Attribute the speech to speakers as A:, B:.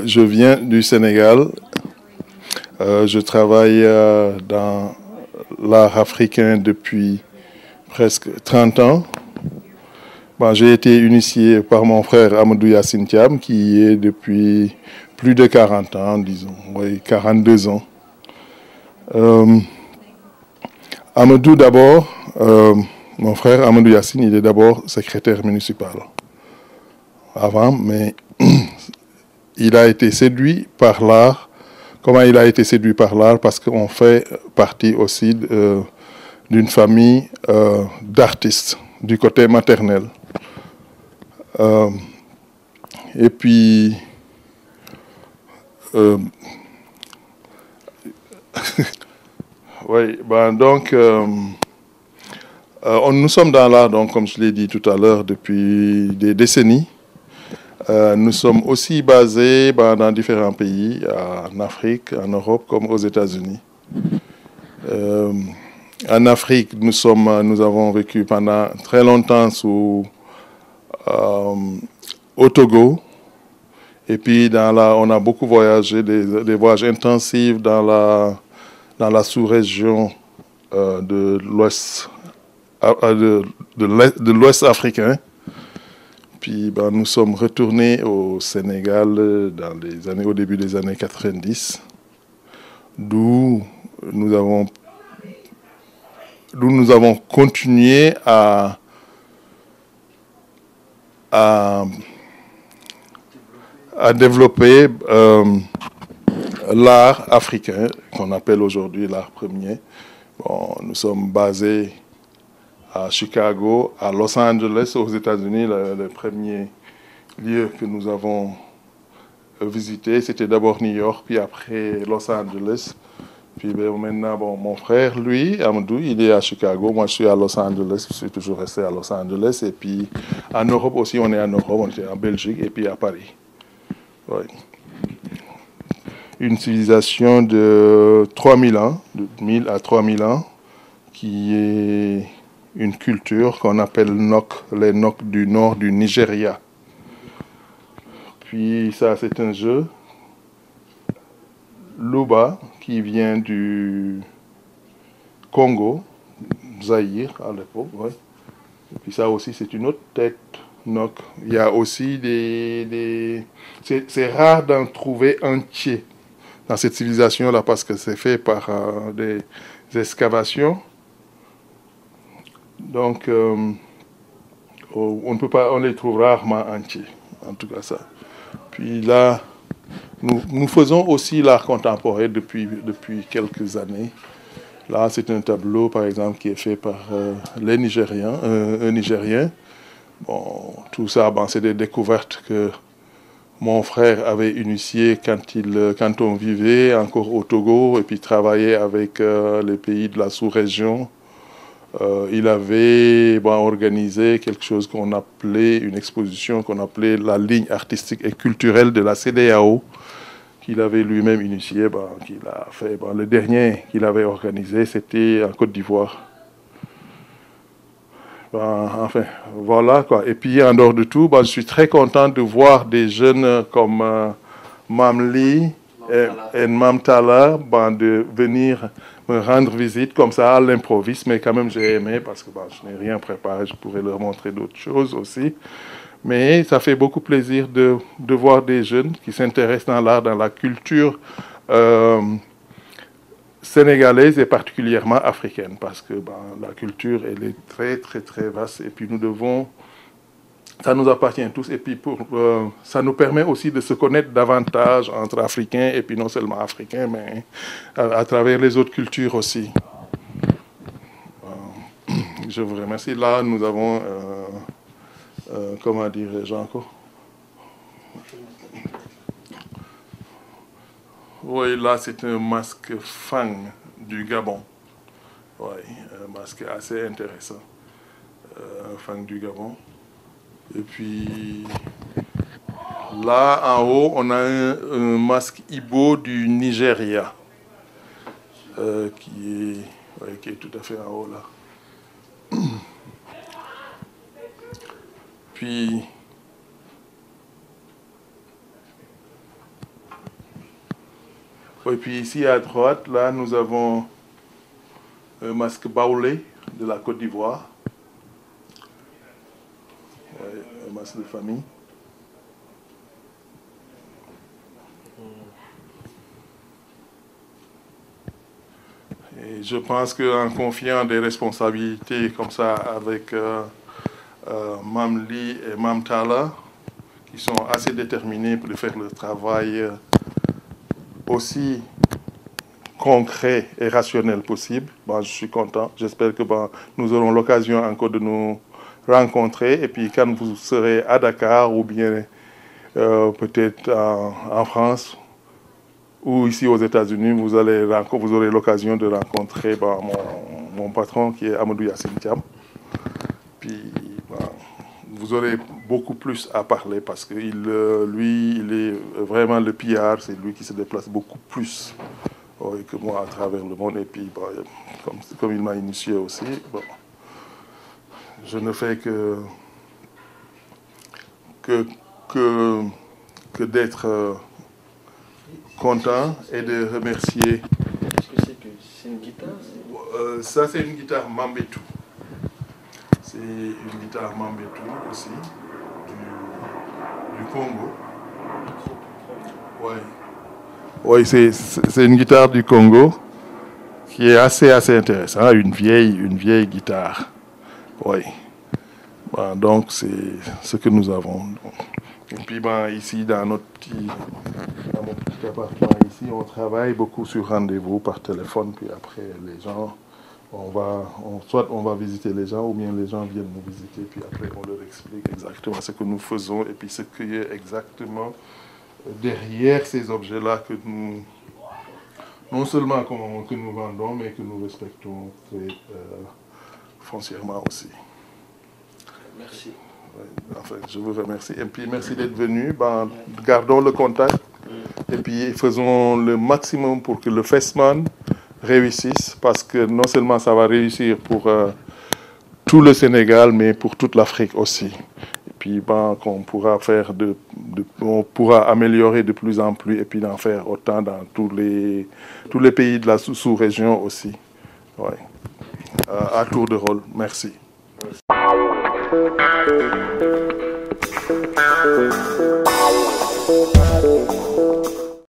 A: Je viens du Sénégal. Je travaille dans l'art africain depuis presque 30 ans. Bon, j'ai été initié par mon frère Amadou Yassine Thiam, qui est depuis plus de 40 ans, disons, oui, 42 ans. Amadou d'abord, mon frère Amadou Yassine, il est d'abord secrétaire municipal. Avant, mais il a été séduit par l'art. Comment il a été séduit par l'art? Parce qu'on fait partie aussi d'une famille d'artistes du côté maternel. Et puis, oui, ben donc, nous sommes dans l'art, donc, comme je l'ai dit tout à l'heure, depuis des décennies. Nous sommes aussi basés dans différents pays, en Afrique, en Europe, comme aux États-Unis. En Afrique, nous avons vécu pendant très longtemps au Togo. Et puis on a beaucoup voyagé, des voyages intensifs dans la sous-région de l'Ouest de l'Ouest africain. Puis nous sommes retournés au Sénégal au début des années 90, d'où nous avons continué à développer l'art africain, qu'on appelle aujourd'hui l'art premier. Bon, nous sommes basés à Chicago, à Los Angeles, aux États-Unis. Le premier lieu que nous avons visité, c'était d'abord New York, puis après Los Angeles. Puis maintenant, mon frère, lui, Amadou, il est à Chicago. Moi, je suis à Los Angeles. Je suis toujours resté à Los Angeles. Et puis, en Europe aussi, on est en Europe. On était en Belgique et puis à Paris. Ouais. Une civilisation de 3000 ans, de 1000 à 3000 ans, qui est une culture qu'on appelle les Nok du nord du Nigeria. Puis ça, c'est un jeu, Luba, qui vient du Congo, Zaïre à l'époque. Ouais. Et puis ça aussi, c'est une autre tête Nok. Il y a aussi c'est rare d'en trouver entier dans cette civilisation-là parce que c'est fait par des excavations. Donc, on les trouve rarement entiers, en tout cas ça. Puis là, nous faisons aussi l'art contemporain depuis quelques années. Là, c'est un tableau, par exemple, qui est fait par un Nigérien. Bon, tout ça, c'est des découvertes que mon frère avait initiées quand on vivait encore au Togo et puis travaillait avec les pays de la sous-région. Il avait organisé quelque chose qu'on appelait, une exposition qu'on appelait la ligne artistique et culturelle de la CEDEAO, qu'il avait lui-même initié, qu'il a fait. Le dernier qu'il avait organisé, c'était en Côte d'Ivoire. Enfin, voilà quoi. Et puis en dehors de tout, je suis très content de voir des jeunes comme Mamli et Mamtala de venir me rendre visite comme ça à l'improviste, mais quand même j'ai aimé parce que je n'ai rien préparé, je pourrais leur montrer d'autres choses aussi. Mais ça fait beaucoup plaisir de voir des jeunes qui s'intéressent dans l'art, dans la culture sénégalaise et particulièrement africaine, parce que la culture, elle est très, très, très vaste et puis ça nous appartient tous et puis ça nous permet aussi de se connaître davantage entre Africains et puis non seulement Africains, mais à travers les autres cultures aussi. Je vous remercie. Là, nous avons, comment dirais-je encore? Oui, là, c'est un masque Fang du Gabon. Oui, un masque assez intéressant. Fang du Gabon. Et puis, là, en haut, on a un masque Ibo du Nigeria, qui est tout à fait en haut, là. Puis ici à droite, là, nous avons un masque baoulé de la Côte d'Ivoire. Ouais, un masque de famille. Et je pense qu'en confiant des responsabilités comme ça avec Mam Ly et Mam Talla, qui sont assez déterminés pour faire le travail aussi concret et rationnel possible, je suis content. J'espère que nous aurons l'occasion encore de nous rencontrer. Et puis quand vous serez à Dakar ou bien peut-être en France ou ici aux États-Unis, vous aurez l'occasion de rencontrer mon patron qui est Amadou Yassine Thiam. Puis vous aurez beaucoup plus à parler parce que lui, il est vraiment le PR, c'est lui qui se déplace beaucoup plus que moi à travers le monde. Et puis, comme il m'a initié aussi, je ne fais que d'être content et de remercier.
B: Est-ce que c'est une guitare?
A: Ça, c'est une guitare Mambetou. C'est une guitare Mambetou aussi, du Congo. Ouais. Oui, c'est une guitare du Congo qui est assez intéressante, une vieille guitare. Oui. Donc, c'est ce que nous avons. Et puis, ici, dans mon petit appartement, ici, on travaille beaucoup sur rendez-vous par téléphone. Puis après, les gens, soit on va visiter les gens, ou bien les gens viennent nous visiter. Puis après, on leur explique exactement ce que nous faisons et puis ce qui est exactement derrière ces objets-là que nous, non seulement que nous vendons, mais que nous respectons très foncièrement aussi.
B: Merci.
A: Enfin, je vous remercie. Et puis, merci d'être venu. Gardons le contact. Et puis, faisons le maximum pour que le Festman réussisse. Parce que non seulement ça va réussir pour tout le Sénégal, mais pour toute l'Afrique aussi. Et puis, qu'on pourra on pourra améliorer de plus en plus et puis d'en faire autant dans tous les pays de la sous-région aussi. Ouais. À tour de rôle. Merci. Merci.